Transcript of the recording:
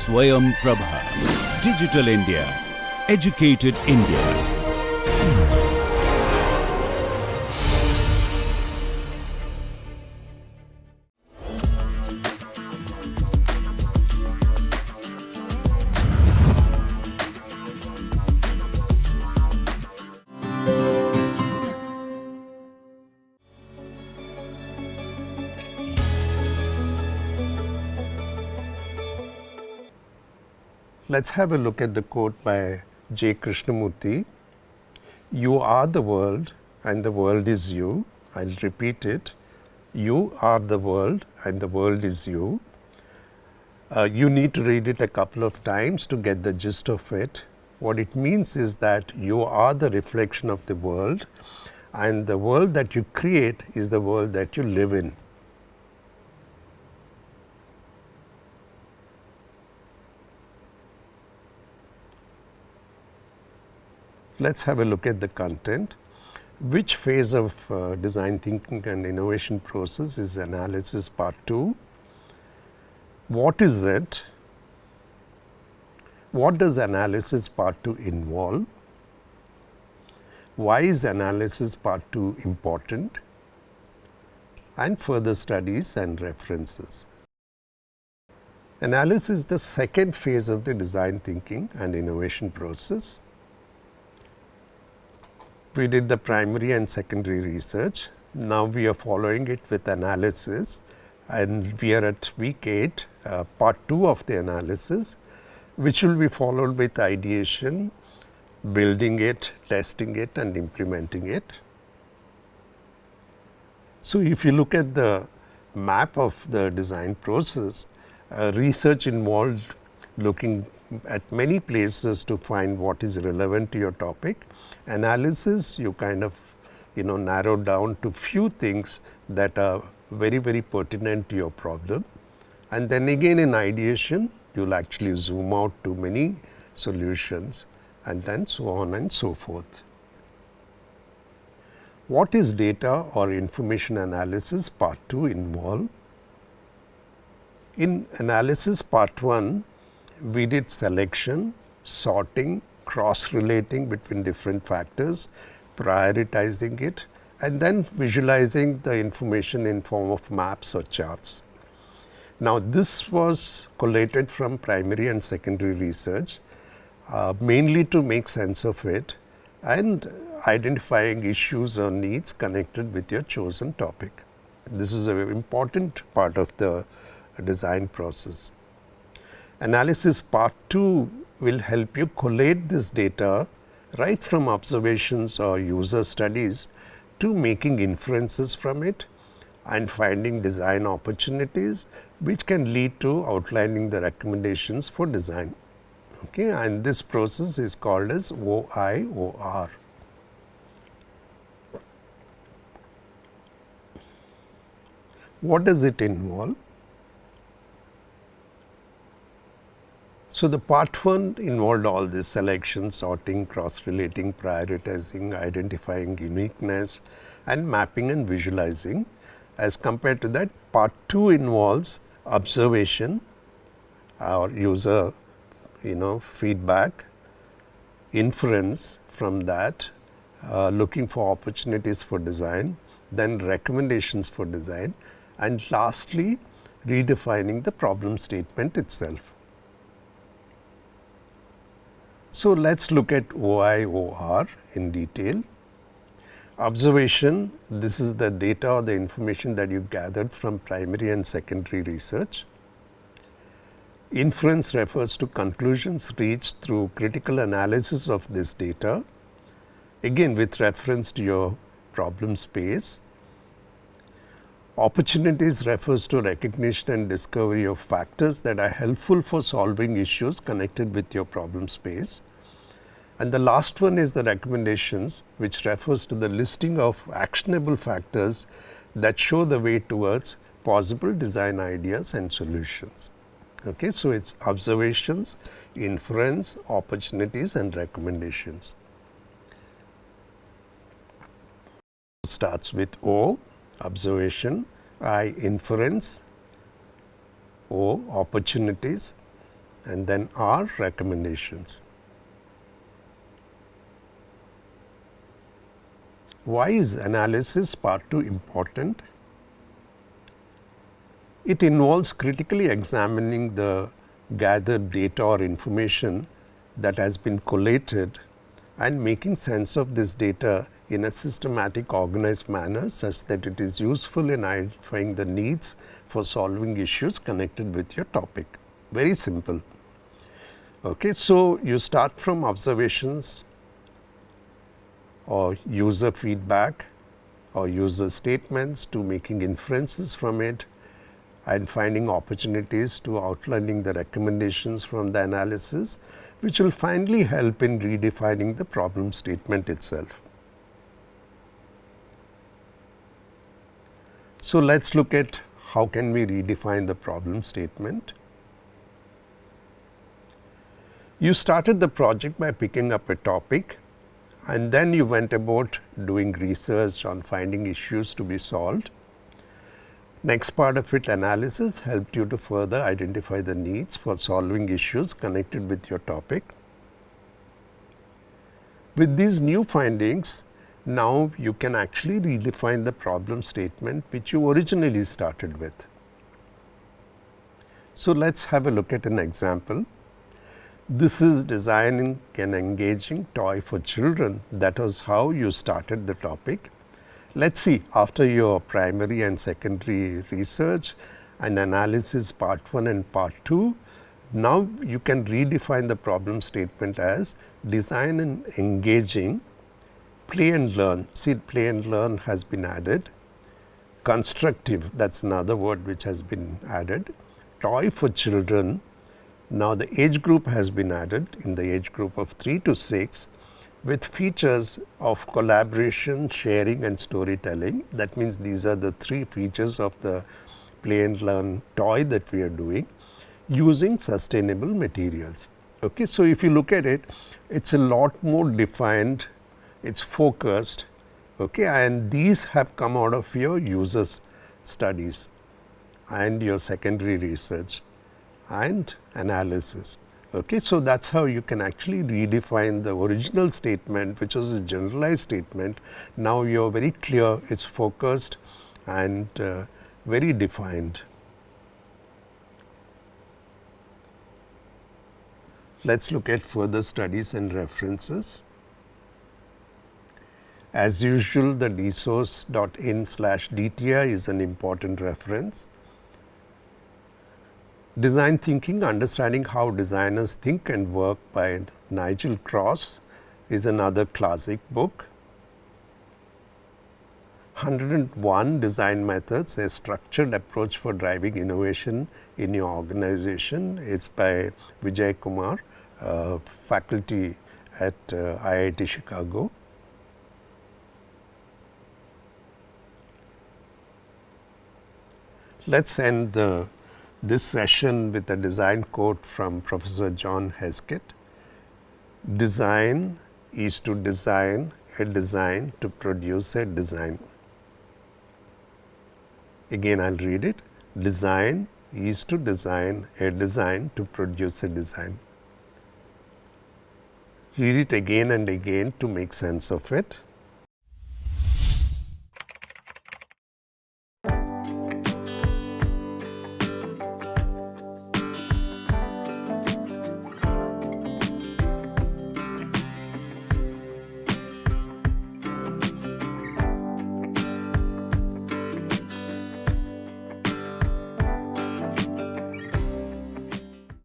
Swayam Prabha. Digital India. Educated India. Let's have a look at the quote by J. Krishnamurti. You are the world and the world is you. I'll repeat it. You are the world and the world is you. You need to read it a couple of times to get the gist of it. What it means is that you are the reflection of the world, and the world that you create is the world that you live in. Let's have a look at the content. Which phase of design thinking and innovation process is analysis part 2? What is it? What does analysis part 2 involve? Why is analysis part 2 important? And further studies and references. Analysis is the second phase of the design thinking and innovation process. We did the primary and secondary research. Now we are following it with analysis, and we are at week 8, part 2 of the analysis, which will be followed with ideation, building it, testing it and implementing it. So, if you look at the map of the design process, research involved looking at many places to find what is relevant to your topic. Analysis, you kind of narrow down to few things that are very pertinent to your problem, and then again in ideation you will actually zoom out to many solutions, and then so on and so forth. What is data or information analysis part 2 involve? In analysis part 1, we did selection, sorting, cross-relating between different factors, prioritizing it, and then visualizing the information in form of maps or charts. Now, this was collated from primary and secondary research, mainly to make sense of it and identifying issues or needs connected with your chosen topic. This is a very important part of the design process. Analysis part 2 will help you collate this data right from observations or user studies to making inferences from it and finding design opportunities, which can lead to outlining the recommendations for design. Okay, and this process is called as OIOR. What does it involve? So, the part 1 involved all this: selection, sorting, cross-relating, prioritizing, identifying uniqueness and mapping and visualizing. As compared to that, part 2 involves observation or user feedback, inference from that, looking for opportunities for design, then recommendations for design, and lastly redefining the problem statement itself. So, let us look at OIOR in detail. Observation, this is the data or the information that you gathered from primary and secondary research. Inference refers to conclusions reached through critical analysis of this data, again with reference to your problem space. Opportunities refers to recognition and discovery of factors that are helpful for solving issues connected with your problem space. And the last one is the recommendations, which refers to the listing of actionable factors that show the way towards possible design ideas and solutions. Okay, so, it is observations, inference, opportunities and recommendations. Starts with O, observation, I, inference, O, opportunities, and then R, recommendations. Why is analysis part 2 important? It involves critically examining the gathered data or information that has been collated and making sense of this data in a systematic, organized manner such that it is useful in identifying the needs for solving issues connected with your topic. Very simple. Okay, so you start from observations or user feedback or user statements to making inferences from it and finding opportunities to outlining the recommendations from the analysis, which will finally help in redefining the problem statement itself. So, let us look at how can we redefine the problem statement. You started the project by picking up a topic, and then you went about doing research on finding issues to be solved. Next part of it, analysis, helped you to further identify the needs for solving issues connected with your topic. With these new findings, now you can actually redefine the problem statement which you originally started with. So, let us have a look at an example. This is designing an engaging toy for children. That was how you started the topic. Let us see, after your primary and secondary research and analysis part 1 and part 2, now you can redefine the problem statement as design an engaging play and learn. See, play and learn has been added. Constructive, that is another word which has been added. Toy for children. Now, the age group has been added in the age group of 3 to 6 with features of collaboration, sharing and storytelling. That means, these are the 3 features of the play and learn toy that we are doing using sustainable materials. Okay. So, if you look at it, it is a lot more defined, it is focused, okay, and these have come out of your users studies and your secondary research and analysis. Okay. So, that is how you can actually redefine the original statement, which was a generalized statement. Now, you are very clear, it is focused and very defined. Let us look at further studies and references. As usual, the dsource.in/DTI is an important reference. Design Thinking, Understanding How Designers Think and Work by Nigel Cross is another classic book. 101 Design Methods, a Structured Approach for Driving Innovation in Your Organization. It is by Vijay Kumar, faculty at IIT Chicago. Let us end this session with a design quote from Professor John Heskett. Design is to design a design to produce a design. Again, I will read it. Design is to design a design to produce a design. Read it again and again to make sense of it.